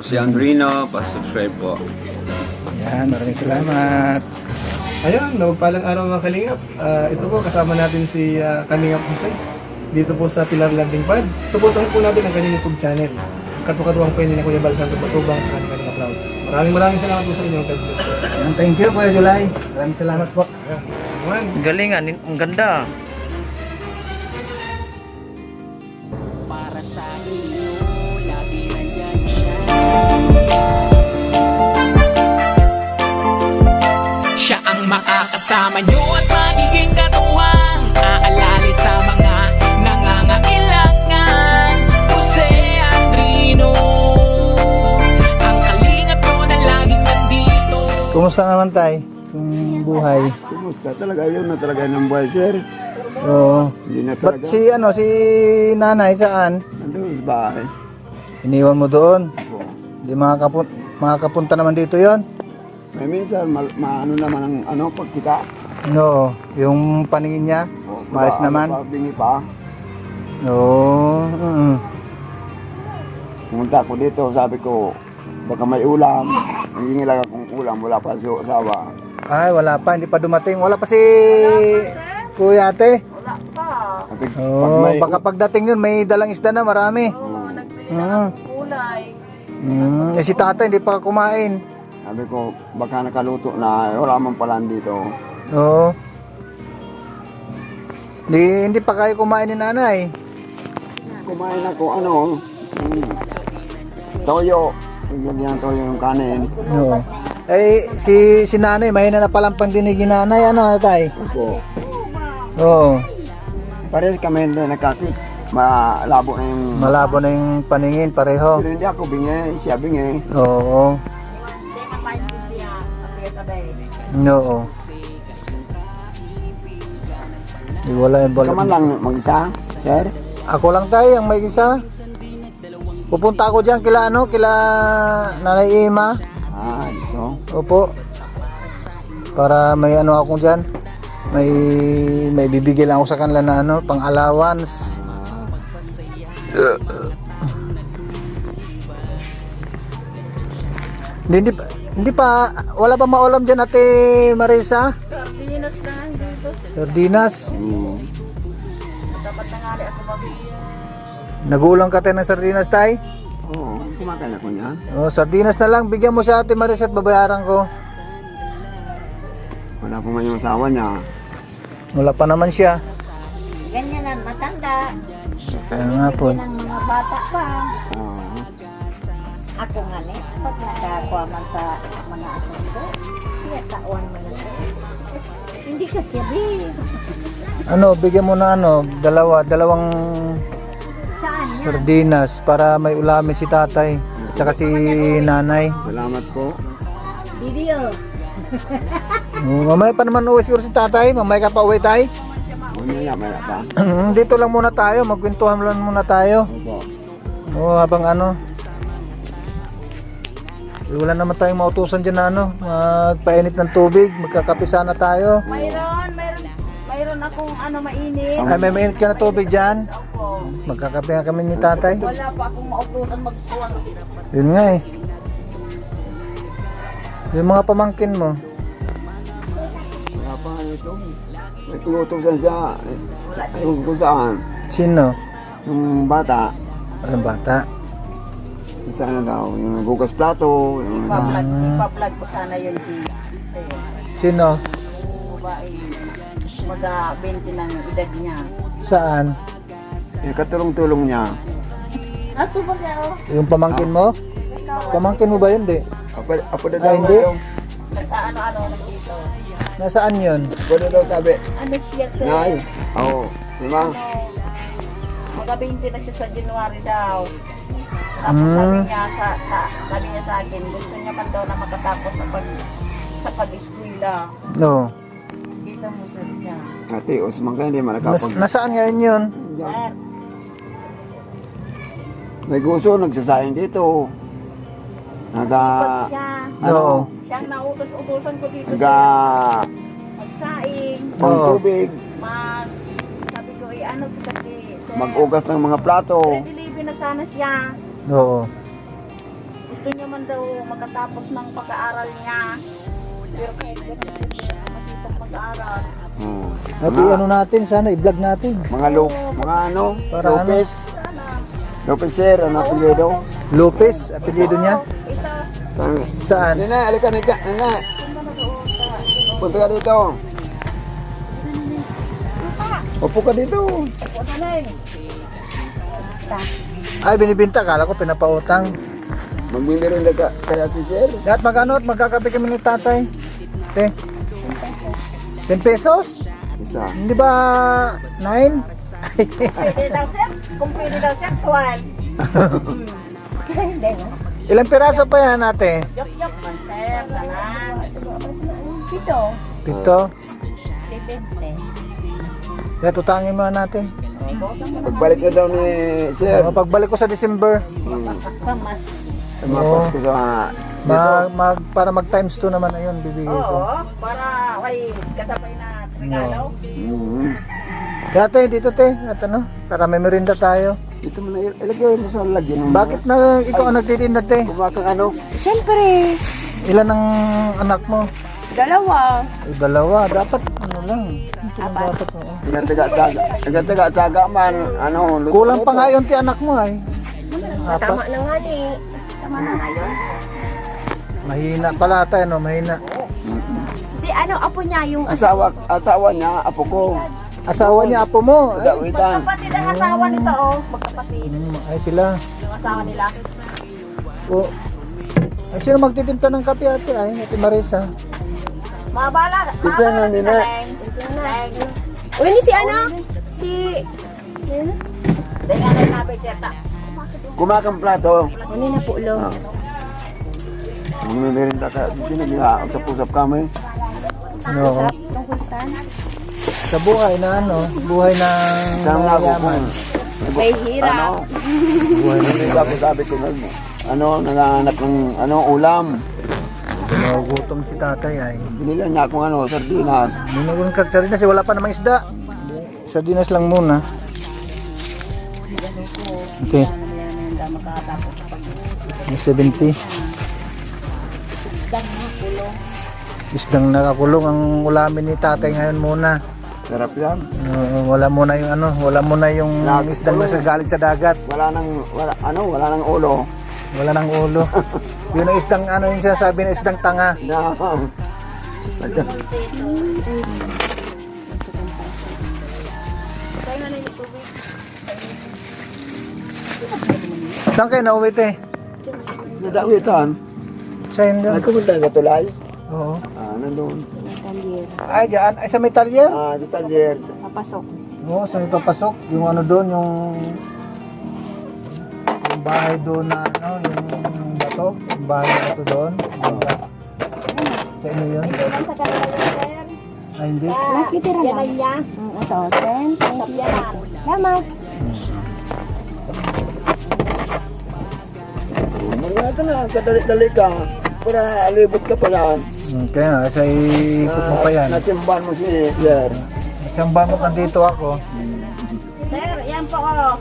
Si Andrino, pa-subscribe po. Yan, maraming salamat. Ayun, mapagpalang araw mga Kalingap. Ito po, kasama natin si Kalingap Jose. Dito po sa Pilar Landing Pad. Suportahan po natin ang kanyang YouTube channel. Katukatuwang po yun ni Kuya Bal Santo Patubang sa kanyang Kalingap Cloud. Maraming salamat po sa inyong pag-bless po. Thank you, Kuya July. Maraming salamat po. Ayan. Galing, ang ganda. Para sa inyo, lagi nandyan siya. Siya ang makakasama nyo at magiging katuwang aalali sa mga nangangailangan. Jose Andrino, ang kalingap ko na laging nandito. Kumusta naman tay? Yung buhay? Kumusta talaga yun na talaga ng buhay, sir? Oo. Hindi na Ba't talaga. si nanay saan? Nandun sa bahay. Iniwan mo doon? Opo. Hindi makakapunta naman dito yon. May minsan, maano naman ang pagkita. No, yung paningin niya, O, maayos naman. Bingi pa. Oo. Pumunta ako dito, sabi ko, baka may ulam. Hindi lang akong ulam, wala pa si asawa. Ay, wala pa, hindi pa dumating. Wala pa si Kuya Ate. Sabi, pag Oo, may baka pagdating yun, may dalang isda na marami. Mm. Eh, si Tata hindi pa kumain. sabi ko, baka nakaluto na, wala man pala dito. Oo. Hindi pa kayo kumain ni nanay. Kumain ako, toyo. Lagyan ng toyo yung kanin. Oo. Eh, si nanay, mahina na palang pandinig ni nanay. Ano, tay? Opo. Oo. Parehas kami na nakakit. Malabo na yung... Malabo na yung paningin, pareho. Pero hindi ako bingi, siya bingi. Oo. Oo. Di wala yung Kaman lang mag-isa, sir. Ako lang tayo, ang may isa. Pupunta ako dyan kila Nanay Ima. Dito. Opo. Para may ako dyan. May bibigyan lang ako sa kanila na pang allowance. Hindi pa, wala pa maulam dyan, Ate Marisa? Sardinas na lang dito. Sardinas. Dapat nangali ako Nagulang ka tayo ng sardinas, tay? Oo, kumakain ako niyan. Oh, sardinas na lang. Bigyan mo si Ate Marisa at babayaran ko. Wala po man yung asawa niya. Wala pa naman siya. Ganyan ang matanda. Kaya nga po. Ng mga bata pa. Oo. Ako nga ne, pag nakakuha man sa mga asundo, kaya tawan mo na ito. Hindi ka sabi. Bigyan mo na dalawang Saan yan? sardinas para may ulamin si tatay. Tsaka si nanay. Salamat po. Video. Mamaya pa naman uwi siguro si tatay. Mamaya ka pa uwi tay. Maya pa. Dito lang muna tayo. Magkwentuhan lang muna tayo. Opo. Habang wala naman tayong mautusan dyan na magpainit ng tubig. Magkakape sana tayo. Mayroon akong mainit. Ay, may mainit ka na tubig dyan. Magkakape nga kami ni tatay. Wala pa akong mautusan magsuwang. Yun nga eh. Yung mga pamangkin mo. Wala pa ito. May tumutusan siya. Ayun kung saan. Sino? Yung bata. Ang bata. Kung saan daw. Yung gugas plato. Yung Ipa-vlog ko sana yun dito. Sino? Yung babae, mag-20 ng edad niya. Saan? yung katulong-tulong niya. Ato ba kayo? Yung pamangkin mo? Pamangkin mo ba yun? Di? Apo na Ay, daw. hindi. Nagkaano-ano na dito. Nasaan yun? Apo na daw sabi. Ano siya sir? Nay. Oo. Diba? Mag-20 na siya sa January daw. Tapos sabi niya sabi niya sa akin, gusto niya man daw na makatapos sa pag-eskwela. No. Kita mo sir niya. Ate, Osman ka hindi malakapag. Nasaan ngayon yun? Sir, May gusto, nagsasayang dito. Naga... siya. Oo. Siyang nautos-utosan ko dito Naga... siya. Magsaing. Pangtubig. Sabi ko, ano to kasi, sir. Mag-ugas ng mga plato. Ready na sana siya. Oo. Gusto Gusto niya man daw makatapos ng pag-aaral niya. Pero kahit ganun, masipag mag-aaral. Ati, ano natin, sana i-vlog natin. Mga ano, Para Lopez. Lopez sir, ano apelyido? Lopez, apelyido niya. Ito, Saan? Nina, alika, Nina. Punta ka dito. Upo ka dito. ano na yun? Ay, binibinta. Kala ko pinapautang. Magbili rin ka kaya si sir. Lahat magkano at magkakape kami ni tatay. Te. 10 pesos? Isa. Hindi ba 9? Pwede daw sir? Kung pwede daw sir, 12. Hindi no? Ilang piraso pa yan ate? Yok-yok man sir, sana. Ito, 7. 70. Kaya tutangin mo natin. Pagbalik na daw ni sir. Pagbalik ko sa December, Kamas. Tumapas ko sa para mag times 2 naman ayun bibigay ko. Oo, para may kasabay na regalo. Kaya te, dito te, at ano, para may merinda tayo. Ito mo na ilagay mo sa lagyan mo. Bakit na ikaw ang nagtitinda te? Kumakang ano? Siyempre, Ilan ang anak mo? 2. Ay, 2. Dapat ano lang. Ito lang dapat mo. Nagataga-taga man. Ano, luto. Kulang pa nga yun ti anak mo ay. Tama 4. na nga ni. Tama na nga yun. Mahina pala tayo, no? Mahina. Si ano, apo niya yung Asawa niya, apo ko. Asawa niya, apo mo. Ay, Dawitan. magkapatid ang asawa nito, oh. Magkapatid. ay sila. Yung asawa nila. O, ay, sino magtitinta ng kape ate? Ay, ate Marisa. Mabala. Ito na nila. Uy, ni si ano? Si... Dahil nga na nabi siya ta. Kumakang plato. Ano na po, lo? Mimirinda ka. Sino usap-usap kami? Sino ako? Tungkol saan? Sa buhay na ano, buhay ng Saan nga ako mayayaman. May hirap. Ano? Sabi ko na, ano, nanganganak ng ano, ulam. Nagugutom si tatay ay. Binila niya akong ano, sardinas. Minugun ka sardinas kasi wala pa namang isda. Sardinas lang muna. Okay. May 70. Isdang nakakulong ang ulamin ni tatay ngayon muna. Sarap yan. Wala muna yung ano, wala muna yung isdang nasa galing sa dagat. Wala nang ulo. Wala nang ulo. Yun ang isdang ano yung sinasabi na isdang tanga. Na, Saan kayo nauwi te? nadawitan. Saan Ay, yun? kumunta sa tulay. Oo. Nandun. Ay, dyan. Ay, sa may talyer? Sa talyer. Papasok. Oo, sa may papasok. Yung ano doon, yung bahay doon na ano, yung bato. Yung bahay na bato doon. Sa inyo yun? Doon sa kanila yung sir. Ay, hindi. Nakitira lang. Yan niya. Ito, sen. Tapyanan. Salamat. Mga ka na, kadali-dali ka. Para alibot ka pala. Kaya nga, sa ikot mo pa yan. Natsimban mo si Sir. Siyang bangot nandito ako. Sir, yan po oh.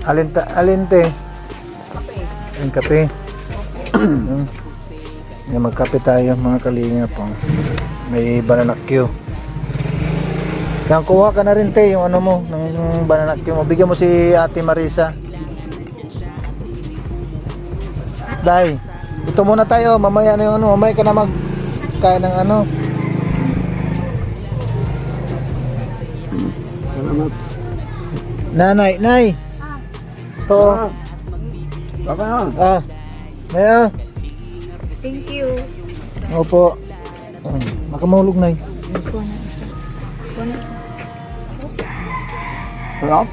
Alinte. Yung kape. Yan, magkape tayo mga kalinga po. May banana Q. Yan, kuha ka na rin te, yung ano mo, ng banana Q mo. Bigyan mo si Ate Marisa. Dai, ito muna tayo. Mamaya na yung ano, mamaya ka na magkain ng ano. Salamat. Nay. Oo. Baka na. Maya. Thank you. Opo. Makamulog na Sarap.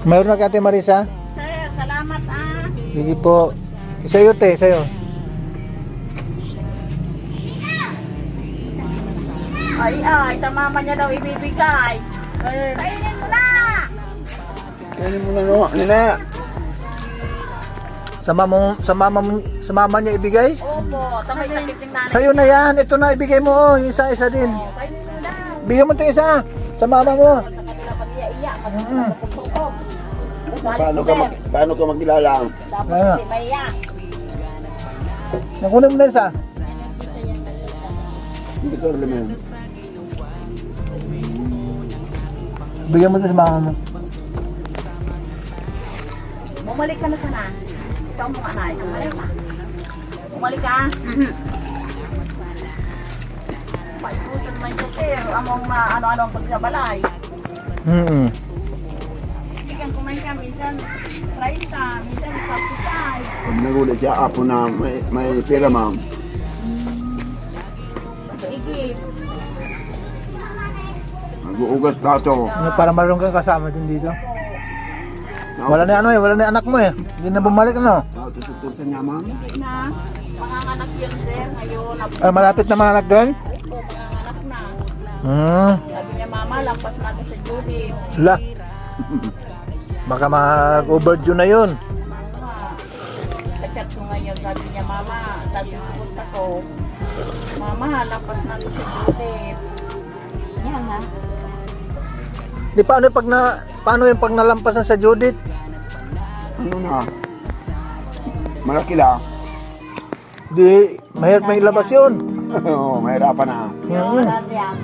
Mayroon na kay Ate Marisa? Sir, salamat ah. Sige po. Sa'yo te, sa'yo. Ay, sa mama niya daw ibibigay. Kainin mo na! Kainin mo na no. Nina. Sa mama niya ibigay? Opo, sa may sakit ng nanay. Sa'yo na yan. Ito na ibigay mo. Oh. Yung isa din. Kainin mo na. Bigyan mo ito isa. Sa mama mo. Sa kanila pag-iya-iya, pag-tutok. Paano ka magkilala? Dapat Ah. si Maya. Nakunin mo na isa. Hindi ka naman. Bigyan mo ito sa mama mo. Bumalik ka na sana. Ikaw mo anay. Bumalik ka. Bumalik ka. Paikutan man siya sir. Among na ano-ano ang pagsabalay. Sigang kumain ka. Minsan 30. Minsan 45. Pag nagulat siya, apo na may pera, ma'am. Igib. Mag-uugas plato. Para marunong kang kasama din dito. Wala na ano eh, wala na anak mo eh. Hindi na bumalik ano. Tusok-tusan niya, ma'am. Hindi na. Manganganak yun sir. Ngayon. Malapit na mga anak doon? Opo, manganganak na. Sabi niya mama, lampas natin sa Judith. La. Baka mag-overdue na yun. Kachat ko ngayon, sabi niya, mama, sabi ko punta ko, mama, lampas na ko si Judith. Yan ha. Di paano yung pag nalampasan sa Judith? Ano na? Malaki lang. Di, mahirap may ilabas yun. Oo, mahirapan na. Yun, dati yan.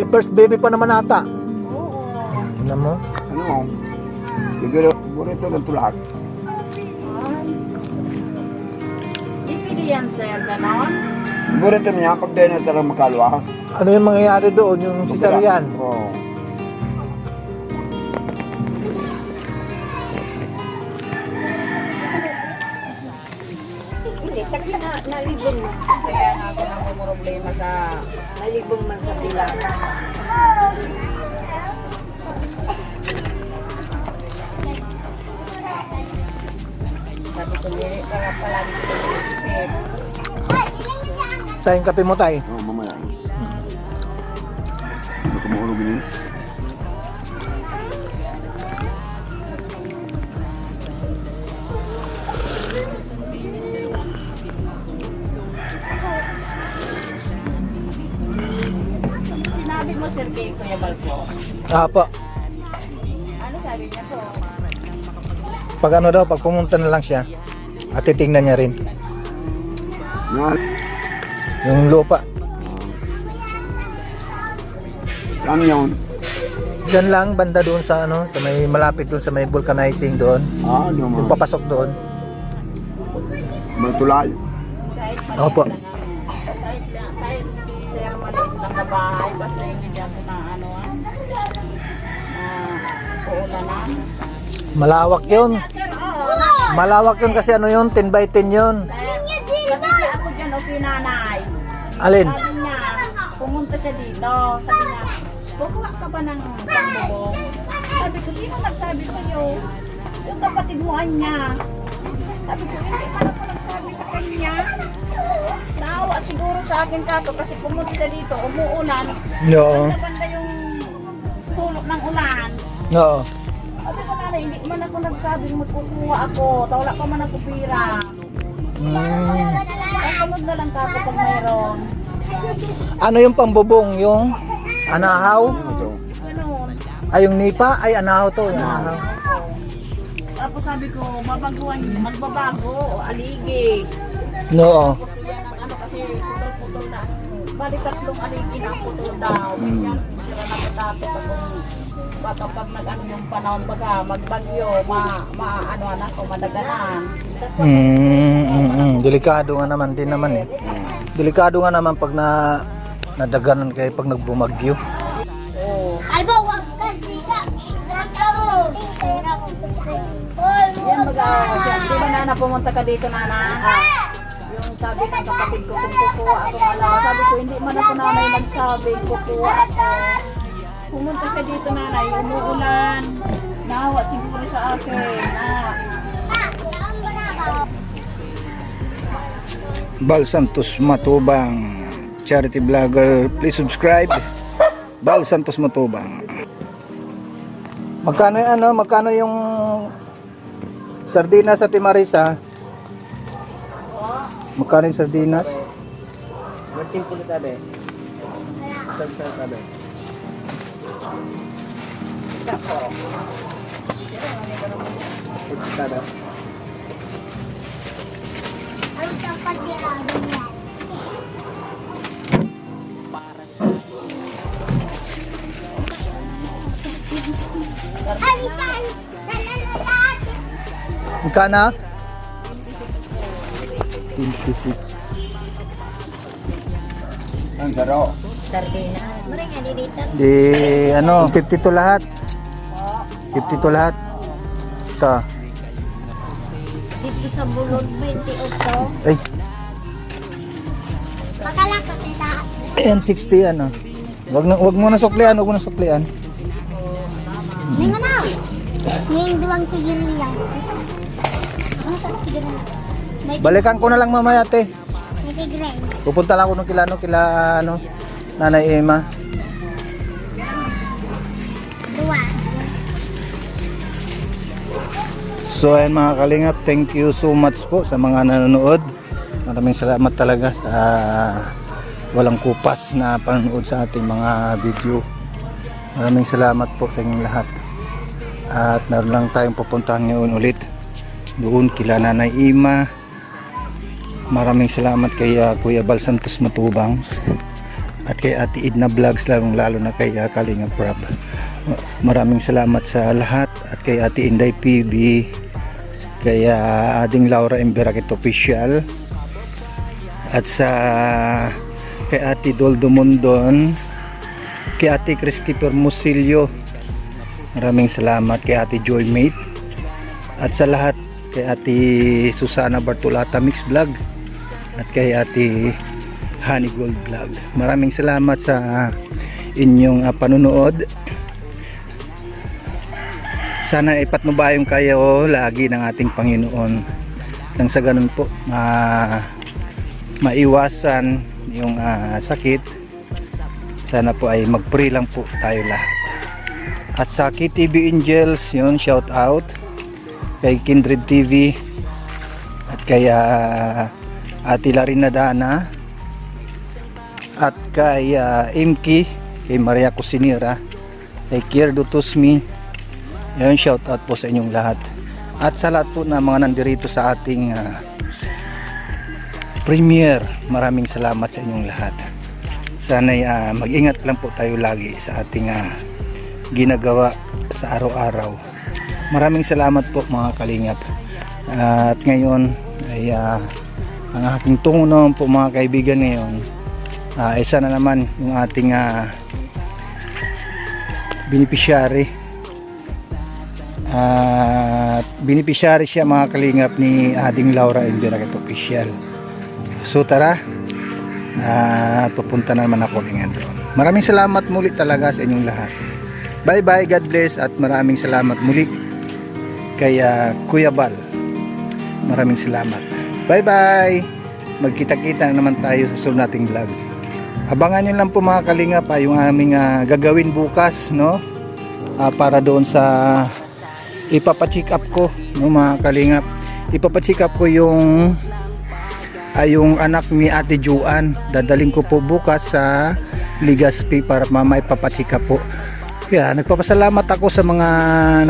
First baby pa naman ata. Oo. Ano mo? Ano? Siguro, burito ng tulak. Ay. Ipili yan, sir, ganon? Burito niya, pag dahil na talagang makalwa. Ano yung mangyayari doon, yung cesarean? Oo. Hindi, kasi nalibong mo. Kaya nga ako nang problema sa nalibong man sa bilang. Sabi ko, nili, kaya palagi ko isip. Sayang kape mo tay. Oo, mamaya. Ano ka maulog niya? Sinabi mo, sir, kay Kuya Balco. Apo. Ano sabi niya po? Pag ano daw, pag pumunta na lang siya, at titingnan niya rin Yan. yung lupa. Yan yun. Diyan lang, banda doon sa ano, sa may malapit doon sa may vulcanizing doon. Ano, Yung ma'am? papasok doon. May tulay. Kahit maliit Opo. lang ang- kahit sir, maliit lang na bahay, basta hindi ako na ano uulanan. Malawak yun. Sir, oo. Malawak yun kasi ano yun, 10 by 10 yun. Sabi niya ako dyan o pinanay. Alin? Sabi niya, pumunta siya dito. Sabi niya, kukuha ka ba ng pambubong? Sabi ko, sino nagsabi sa'yo? Yung kapatid mo niya. Sabi ko, hindi pa ako nagsabi sa kanya. Naawa siguro sa akin kato kasi pumunta siya dito, umuulan. Oo. Banda yung tulog ng ulan. Oo. Sabi ko, nanay, hindi man ako nagsabi magkukuha ako. Wala pa man ako pira. Kasunod na lang kako pag mayroon. Ano yung pambubong? Yung anahaw? Ito. Ganun. Ay, yung nipa? Ay, anahaw to. Yung anahaw. Tapos sabi ko, mabaguhan, magbabago, aligi. Oo. Gusto yan ang ano kasi putol-putol na. Balik tatlong aligi na putol daw. Yan, sila nakatakot ako. Pag nag-ano yung panahon baga, magbagyo, ano ako, madaganan. Delikado nga naman din naman eh. Delikado nga naman pag nadaganan kayo pag nagbumagyo. Oo. Ay, wag ka, Chika. Yan di ba nana pumunta ka dito nana? Yung sabi ng kapatid ko kung kukuha ako sabi ko hindi man ako nanay nagsabi kukuha ako. Pumunta ka dito nanay, umuulan. Nawa siguro sa akin. Bal Santos Matubang, charity vlogger. Please subscribe. Bal Santos Matubang. Magkano yung ano? Magkano yung sardinas sa Timarisa? Magkano yung sardinas? Magkano? 26. Ang garo. Di ano, 52 lahat. 52 lahat. Ito. Dito sa bulod, 28. Ay, Pakala ka kita. ayan 60 ano. Wag mo na suklian, wag mo na suklian. Ninga na. Ning duwang sigarilyas. Ano sa sigarilyas? May Balikan ko na lang mamaya, te. tigre. Pupunta lang ako nung kila Nanay Emma. Dua. So ayan mga kalingap, thank you so much po sa mga nanonood. Maraming salamat talaga sa walang kupas na panonood sa ating mga video. Maraming salamat po sa inyong lahat. At meron lang tayong pupuntahan ngayon ulit doon kila Nanay Emma. Maraming salamat kay Kuya Bal Santos Matubang at kay Ate Edna Vlogs, lalo na kay Kalingap Rob. Maraming salamat sa lahat at kay Ate Inday PB, kay Ading Laura Emberakit Official, at sa kay Ate Doldo Mondon, kay Ate Christopher Musilio. Maraming salamat kay Ate Joy Mate, at sa lahat kay Ate Susana Bartolata Mix Vlog at kay Ate Honey Gold Vlog. Maraming salamat sa inyong panunood. Sana ipatnubayong kayo lagi ng ating Panginoon nang sa ganun po maiwasan yung sakit. Sana po ay mag-pray lang po tayo lahat. At sa KTV Angels, yun, shout out kay Kindred TV at kay Ate Larina Dana at kay Imki, kay Maria Cusinera, kay Kierdo Tusmi. Yun, shout out po sa inyong lahat. At sa lahat po na mga nandirito sa ating premiere, maraming salamat sa inyong lahat. Sana'y mag-ingat lang po tayo lagi sa ating ginagawa sa araw-araw. Maraming salamat po mga kalingap. At ngayon ay ang aking tungo naman po mga kaibigan ngayon, isa na naman yung ating beneficiary. Beneficiary siya mga kalingap ni Ading Laura Emberakit Official. So tara, pupunta na naman ako ngayon doon. Maraming salamat muli talaga sa inyong lahat. Bye bye, God bless, at maraming salamat muli kay Kuya Bal. Maraming salamat. Bye bye. Magkita-kita na naman tayo sa sunod nating vlog. Abangan nyo lang po mga kalingap yung aming gagawin bukas, no? Para doon sa ipapacheck up ko, no mga kalingap. Ipapacheck up ko yung anak ni Ate Juan. Dadaling ko po bukas sa Legazpi para mamay ipapacheck up po. Kaya nagpapasalamat ako sa mga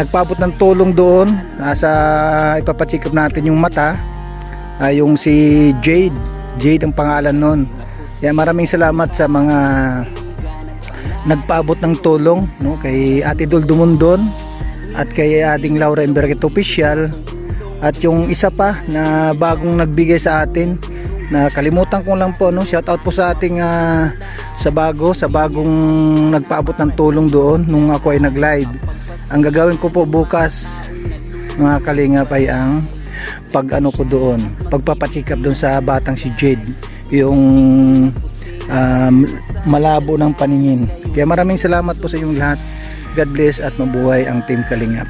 nagpaabot ng tulong doon sa ipapacheck up natin yung mata. Yung si Jade ang pangalan nun. Kaya maraming salamat sa mga nagpaabot ng tulong, no? Kay Ate Doldo Mondon at kay Ading Laura Emberakit Official, at yung isa pa na bagong nagbigay sa atin, na kalimutan ko lang po, no? Shout out po sa ating sa bagong nagpaabot ng tulong doon nung ako ay nag-live. Ang gagawin ko po bukas mga kalingap ay ang pag-ano ko doon, pagpapacheck up doon sa batang si Jade, yung malabo ng paningin. Kaya maraming salamat po sa inyong lahat. God bless at mabuhay ang Team Kalingap.